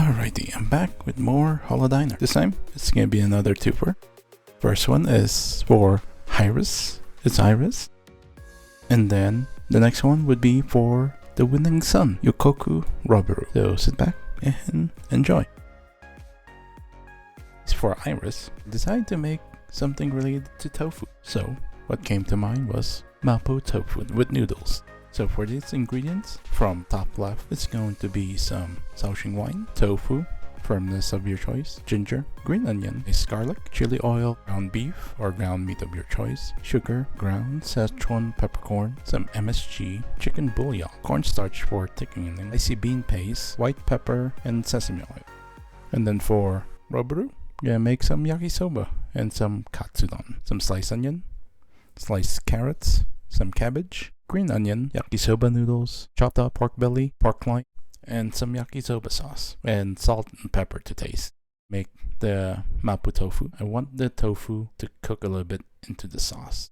Alrighty, I'm back with more Holodiner. This time, it's gonna be another twofer. First one is for Irys. It's Irys. And then the next one would be for the winning son, Yukoku Roberu. So sit back and enjoy. For Irys, I decided to make something related to tofu. So what came to mind was mapo tofu with noodles. So for these ingredients, from top left, it's going to be some Shaoxing wine, tofu, firmness of your choice, ginger, green onion, diced garlic, chili oil, ground beef or ground meat of your choice, sugar, ground Szechuan peppercorn, some MSG, chicken bouillon, cornstarch for thickening, icy bean paste, white pepper, and sesame oil. And then for Roberu, gonna make some yakisoba and some katsudon, some sliced onion, sliced carrots, some cabbage, green onion, yakisoba noodles, chopped up pork belly, pork loin, and some yakisoba sauce, and salt and pepper to taste. Make the mapo tofu. I want the tofu to cook a little bit into the sauce.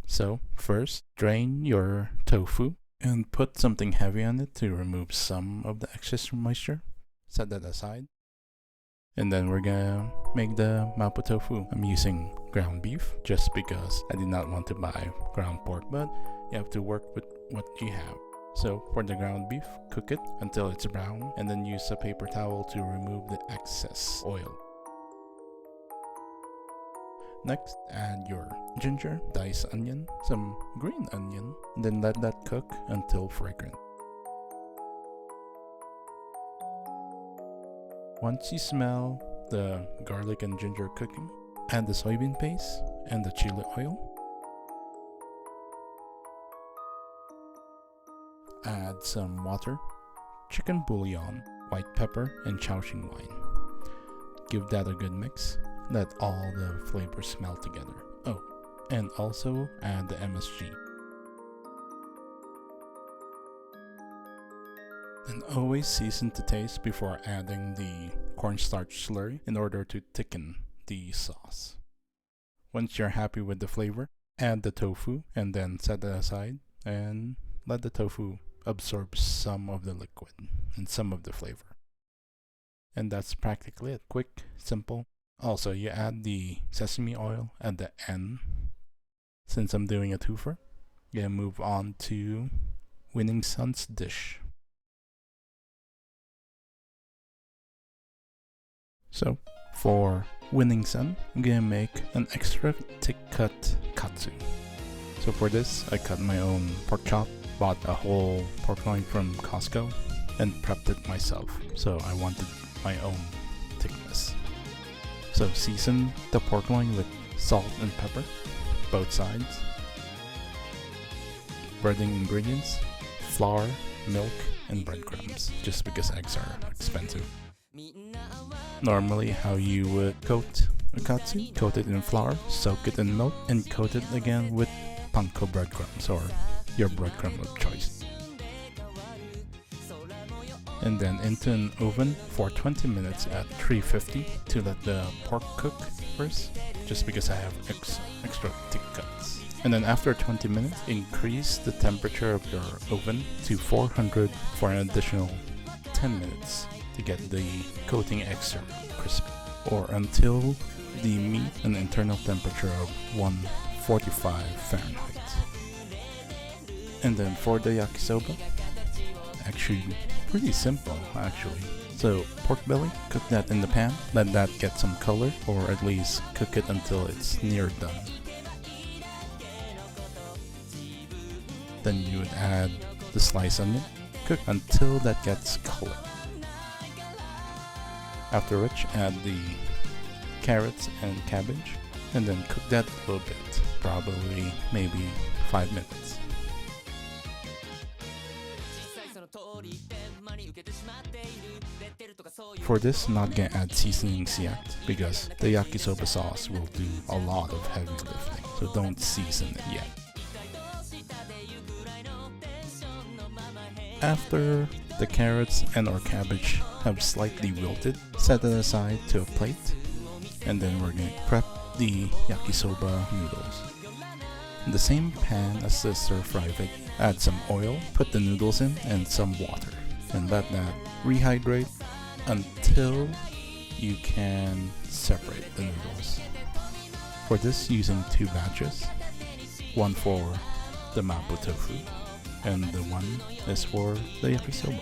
So first, drain your tofu and put something heavy on it to remove some of the excess moisture. Set that aside. And then we're gonna make the mapo tofu. I'm using ground beef just because I did not want to buy ground pork, but you have to work with what you have. So for the ground beef, cook it until it's brown and then use a paper towel to remove the excess oil. Next, add your ginger, diced onion, some green onion, then let that cook until fragrant. Once you smell the garlic and ginger cooking, add the soybean paste and the chili oil. Add some water, chicken bouillon, white pepper, and Shaoxing wine. Give that a good mix. Let all the flavors melt together. Oh, and also add the MSG. And always season to taste before adding the cornstarch slurry in order to thicken the sauce. Once you're happy with the flavor, add the tofu and then set it aside and let the tofu absorb some of the liquid and some of the flavor. And that's practically it. Quick, simple. Also, you add the sesame oil at the end. Since I'm doing a twofer, I'm gonna move on to winning son's dish. So, for winning son, I'm gonna make an extra thick cut katsu. So for this, I cut my own pork chop, bought a whole pork loin from Costco, and prepped it myself. So I wanted my own thickness. So season the pork loin with salt and pepper, both sides. Breading ingredients, flour, milk, and breadcrumbs, just because eggs are expensive. Normally how you would coat a katsu, coat it in flour, soak it in milk, and coat it again with panko breadcrumbs or your breadcrumb of choice. And then into an oven for 20 minutes at 350 to let the pork cook first, just because I have extra thick cuts. And then after 20 minutes, increase the temperature of your oven to 400 for an additional 10 minutes to get the coating extra crispy, or until the meat an internal temperature of 145 Fahrenheit. And then for the yakisoba, actually pretty simple actually. So pork belly, cook that in the pan, let that get some color, or at least cook it until it's near done. Then you would add the sliced onion, cook until that gets color. After which, add the carrots and cabbage, and then cook that a little bit, probably maybe 5 minutes. For this, I'm not gonna add seasonings yet, because the yakisoba sauce will do a lot of heavy lifting, so don't season it yet. After the carrots and or cabbage have slightly wilted, set it aside to a plate, and then we're going to prep the yakisoba noodles. In the same pan as the stir fry veg, add some oil, put the noodles in, and some water, and let that rehydrate until you can separate the noodles. For this, using 2 batches, one for the mapo tofu and the one is for the yakisoba.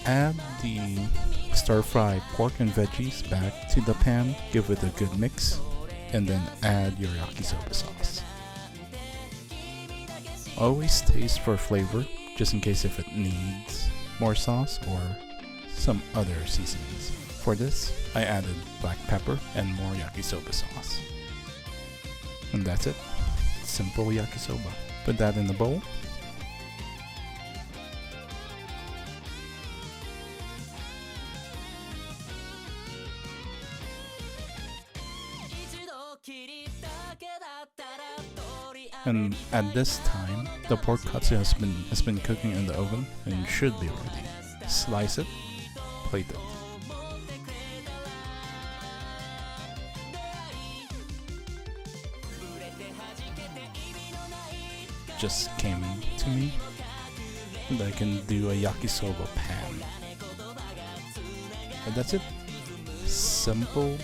Add the stir-fry pork and veggies back to the pan, give it a good mix, and then add your yakisoba sauce. Always taste for flavor, just in case if it needs more sauce or some other seasonings. For this, I added black pepper and more yakisoba sauce. And that's it. Simple yakisoba. Put that in the bowl. And at this time, the pork katsu has been cooking in the oven and should be ready. Slice it, plate it. Just came to me, and I can do a yakisoba pan. And that's it. Simple.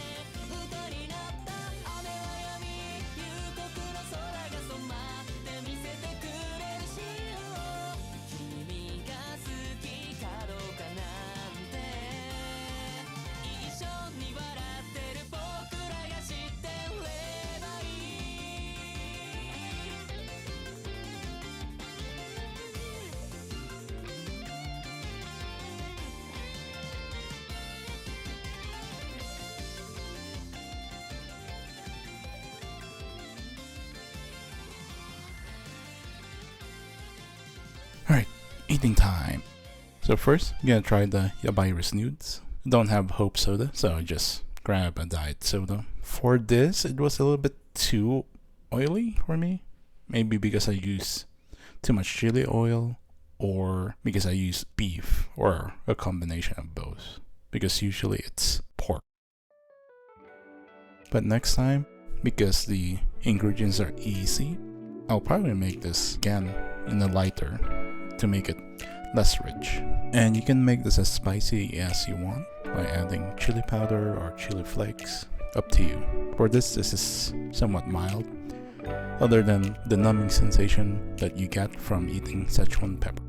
Alright, eating time. So first, I'm gonna try the Yabiarys noods. I don't have Hope soda, so I just grab a diet soda. For this, it was a little bit too oily for me. Maybe because I use too much chili oil, or because I use beef, or a combination of both. Because usually it's pork. But next time, because the ingredients are easy, I'll probably make this again in a lighter to make it less rich. And you can make this as spicy as you want by adding chili powder or chili flakes, up to you. For this is somewhat mild, other than the numbing sensation that you get from eating Szechuan pepper.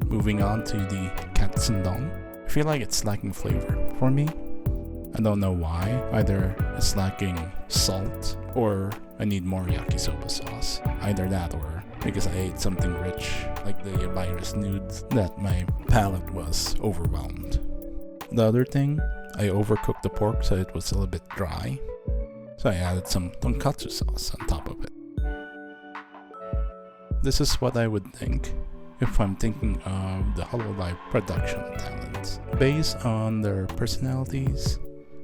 Moving on to the katsudon. I feel like it's lacking flavor for me. I don't know why. Either it's lacking salt or I need more yakisoba sauce. Either that or because I ate something rich like the Yabiarys noods that my palate was overwhelmed. The other thing, I overcooked the pork so it was a little bit dry. So I added some tonkatsu sauce on top of it. This is what I would think if I'm thinking of the Hololive production talents, based on their personalities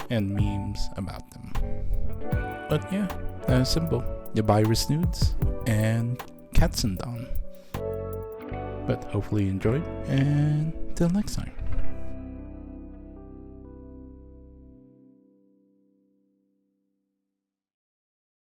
and memes about them. But yeah, simple. Yabiarys noods and katsudon. But hopefully you enjoyed, and till next time.